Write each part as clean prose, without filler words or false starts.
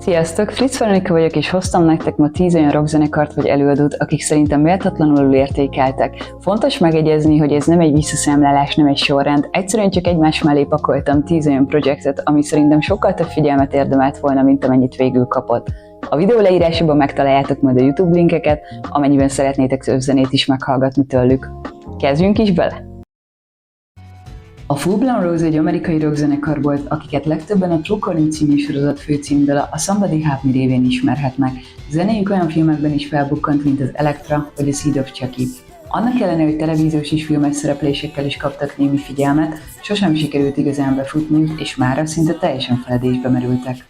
Sziasztok, Fritz Veronika vagyok, és hoztam nektek ma 10 olyan rockzenekart vagy előadót, akik szerintem méltatlanul értékeltek. Fontos megjegyezni, hogy ez nem egy visszaszámlálás, nem egy sorrend, egyszerűen csak egymás mellé pakoltam 10 olyan projektet, ami szerintem sokkal több figyelmet érdemelt volna, mint amennyit végül kapott. A videó leírásában megtaláljátok majd a YouTube linkeket, amennyiben szeretnétek zenét is meghallgatni tőlük. Kezdjünk is bele! A Full Blown Rose egy amerikai rockzenekar volt, akiket legtöbben a True Calling című sorozat főcímdala a Somebody Help Me révén ismerhetnek. Zenéjük olyan filmekben is felbukkant, mint az Elektra vagy a Seed of Chucky. Annak ellenére, hogy televíziós és filmes szereplésekkel is kaptak némi figyelmet, sosem sikerült igazán befutniuk, és mára szinte teljesen feledésbe merültek.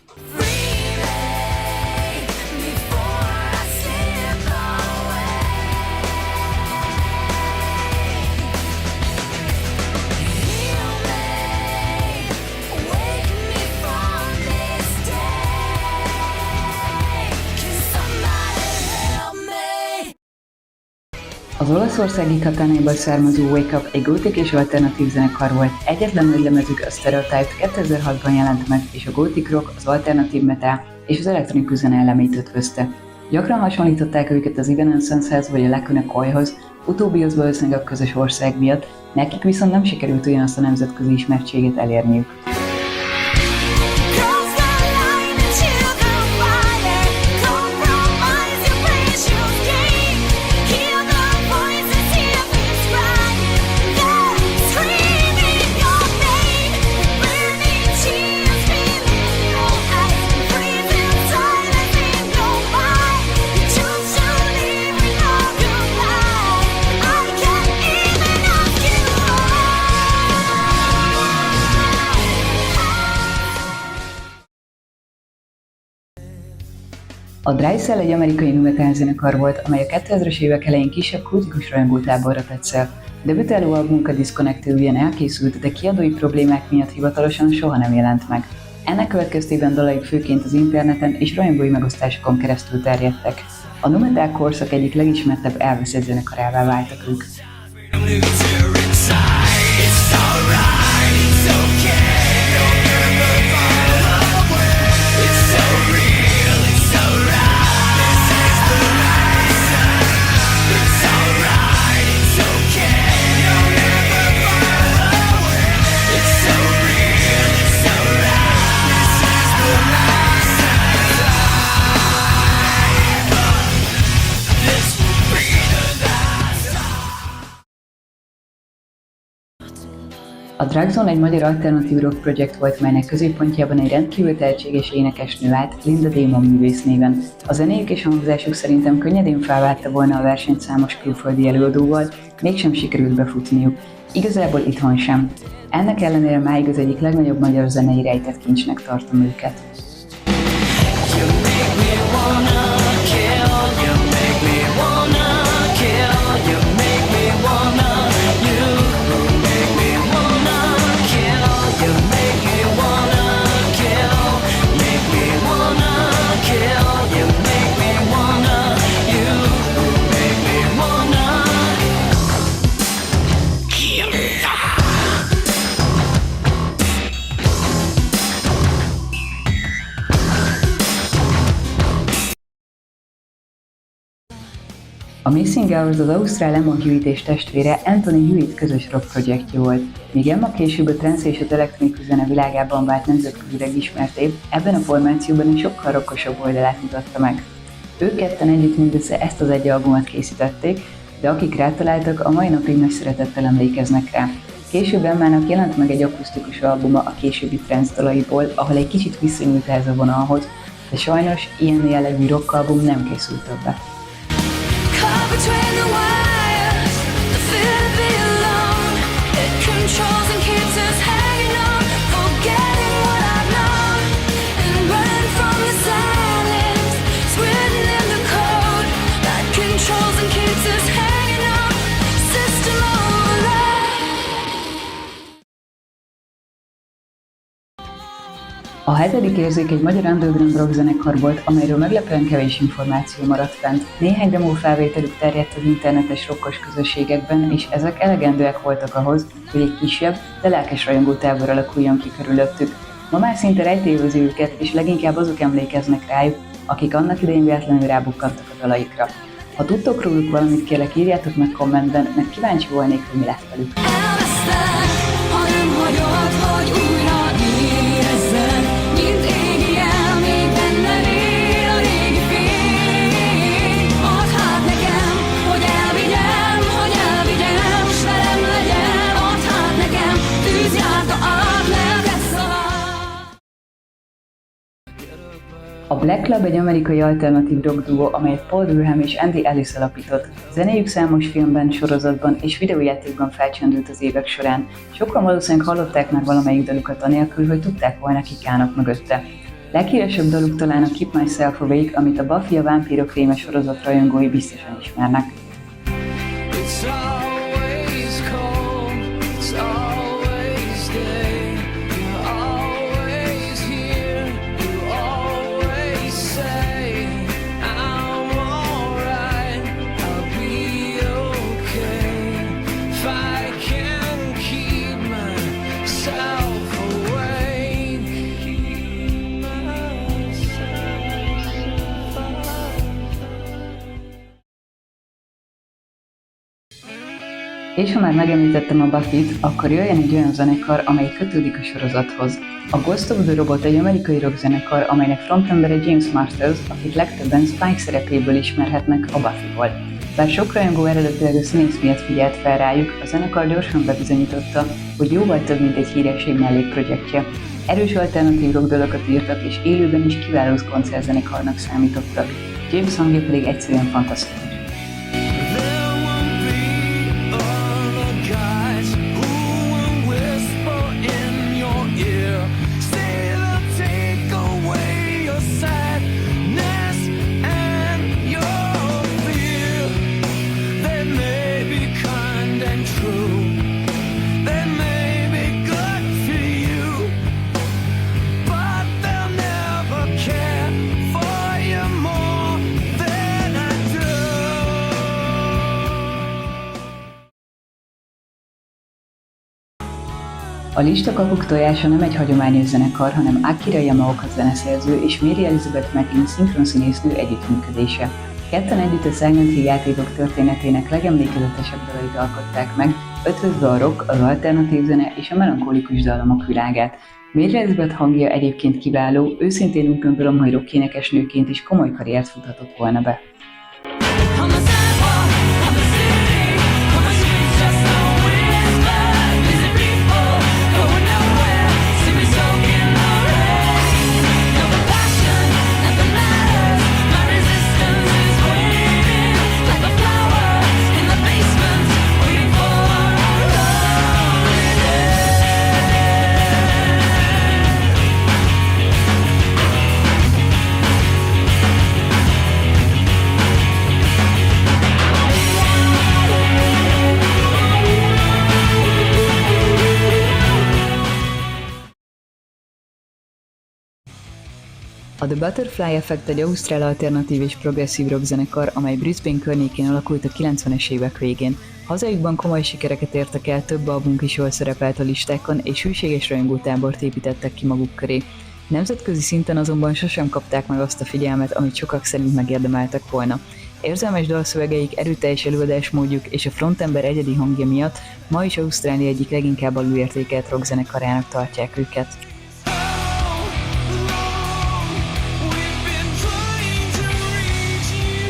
Az olaszországi Catania-ból származó Wake Up egy gótik és alternatív zenekar volt. Egyetlen nagy lemezük, a Stereotype 2006-ban jelent meg, és a gótik rock, az alternatív metal és az elektronikus zene elemeit ötvözte. Gyakran hasonlították őket az Evanescence-hez vagy a Lacuna Coilhoz, utóbbihoz valószínűleg a közös ország miatt, nekik viszont nem sikerült ugyanazt a nemzetközi ismertséget elérniük. A Dry Cell egy amerikai nu metal zenekar volt, amely a 2000-es évek elején kisebb kultikus rajongótáborra tett szert. Debütáló albumunk a Disconnected ugyan elkészült, de kiadói problémák miatt hivatalosan soha nem jelent meg. Ennek következtében dalaik főként az interneten és rajongói megosztásokon keresztül terjedtek. A nu metal korszak egyik legismertebb elveszett zenekarává váltak ők. A Drug Zone egy magyar alternatív rock projekt volt, melynek középpontjában egy rendkívül tehetséges énekesnő állt, Linda Damon művész néven. A zenéjük és hangzásuk szerintem könnyedén felváltta volna a versenyt számos külföldi előadóval, mégsem sikerült befutniuk. Igazából itthon sem. Ennek ellenére máig az egyik legnagyobb magyar zenei rejtett kincsnek tartom őket. A Missing Hours az ausztrál Emma Hewitt és testvére Anthony Hewitt közös rock projektje volt. Míg Emma később a trance és az elektronikus zene világában vált nemzetközileg ismertébb, ebben a formációban egy sokkal rockosabb oldalát mutatta meg. Ők ketten együtt mindössze ezt az egy albumot készítették, de akik rátaláltak, a mai napig nagy szeretettel emlékeznek rá. Később Emmának jelent meg egy akusztikus albuma a későbbi trance dalaiból, ahol egy kicsit visszanyúlt ehhez a vonalhoz, de sajnos ilyen jellegű rockalbum nem készült többet. Between the wires, the fear to be alone, it controls and keeps us hanging on, forgetting what I've known, and running from the silence, it's written in the code, that controls and keeps us hanging on, system override. A hetedik érzék egy magyar underground rock zenekar volt, amelyről meglepően kevés információ maradt fent. Néhány demo felvételük terjedt az internetes rockos közösségekben, és ezek elegendőek voltak ahhoz, hogy egy kisebb, de lelkes rajongótábor alakuljon ki körülöttük. Ma már szinte rejtélyőzi őket, és leginkább azok emlékeznek rájuk, akik annak idején véletlenül rábukkantak a dalaikra. Ha tudtok róluk valamit, kérlek írjátok meg kommentben, mert kíváncsi volnék, hogy mi lett velük. Elvesztek, ha nem hagyod, hogy újra érezzed, mint égi el, még benned él a régi fény. Add hát nekem, hogy elvigyem, s velem legyen. Add hát nekem, tűzjárta át, lelked szalad. A Black Club egy amerikai alternatív rock duó, amelyet Paul Durham és Andy Ellis alapított. Zenéjük számos filmben, sorozatban és videójátékban felcsendült az évek során. Sokan valószínűleg hallották már valamelyik dalukat anélkül, hogy tudták volna, kik állnak mögötte. Leghíresebb daluk talán a Keep Myself Awake, amit a Buffy a vámpírok réme sorozat rajongói biztosan ismernek. It's always cold, it's always day. You're always here, you always say I'm alright, I'll be okay. If I can keep myself awake, keep myself És ha már megemlítettem a Buffyt, akkor jöjjön egy olyan zenekar, amely kötődik a sorozathoz. A Ghost of the Robot egy amerikai rockzenekar, amelynek frontembere James Marsters, akit legtöbben Spike szerepéből ismerhetnek a Buffyból. Bár sok rajongó eredetileg a színész miatt figyelt fel rájuk, a zenekar gyorsan bebizonyította, hogy jóval több, mint egy híresség mellékprojektje. Erős alternatív rock dalokat írtak, és élőben is kiváló koncertzenekarnak számítottak. James hangja pedig egyszerűen fantasztikus. There won't be other guys who will whisper in your ear. Say they'll take away your sadness and your fear. They may be kind and true. They may be good for you, but they'll never care for you more than I do. A lista kakuk tojása nem egy hagyományos zenekar, hanem Akira Yamaoka zeneszerző és Mary Elizabeth McGinn szinkronszínésznő együttműködése. Ketten együtt a Silent Hill játékok történetének legemlékezetesebb dalait alkották meg, ötvözve a rock, az alternatív zene és a melankolikus dallamok világát. Mary Elizabeth hangja egyébként kiváló, őszintén úgy gondolom, hogy rock énekesnőként is komoly karriert futhatott volna be. On the sidewalk, on the city, on the streets, just a whisper. Busy people going nowhere. See me soaking the rain. Feel the passion, nothing matters. My resistance is waiting, like a flower in the basement, waiting for a lonely day. A The Butterfly Effect egy ausztrál alternatív és progresszív rock zenekar, amely Brisbane környékén alakult a 90-es évek végén. Hazájukban komoly sikereket értek el, több albumuk is jól szerepelt a listákon, és hűséges rajongótábort építettek ki maguk köré. Nemzetközi szinten azonban sosem kapták meg azt a figyelmet, amit sokak szerint megérdemeltek volna. Érzelmes dalszövegeik, erőteljes előadásmódjuk és a frontember egyedi hangja miatt ma is Ausztrália egyik leginkább alulértékelt rockzenekarának tartják őket. We've been trying to reach you.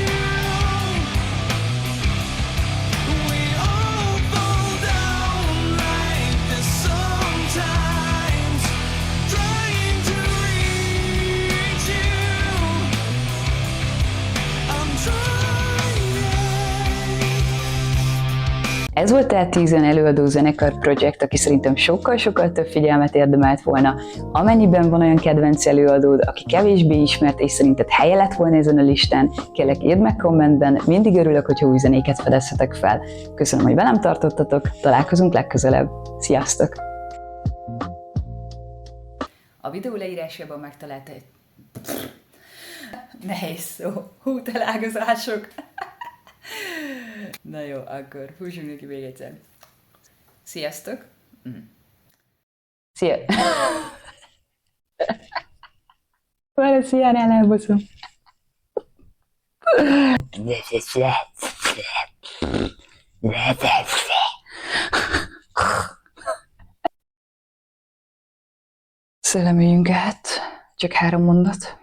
We all fall down like this sometimes. Trying to reach you. I'm trying. Ez volt tehát 10 előadó zenekar projekt, aki szerintem sokkal-sokkal több figyelmet érdemelt volna. Amennyiben van olyan kedvenc előadód, aki kevésbé ismert és szerinted helye lett volna ezen a listán, kérlek írd meg kommentben, mindig örülök, hogyha új zenéket fedezhetek fel. Köszönöm, hogy velem tartottatok, találkozunk legközelebb. Sziasztok! A videó leírásában megtalálta egy... Nehéz szó. Találkozások. Na jó, akkor húzzunk neki még egyszer. Sziasztok! Szia! Már ezt ilyen elbaszom. Szellemüljünk át. Csak 3 mondat.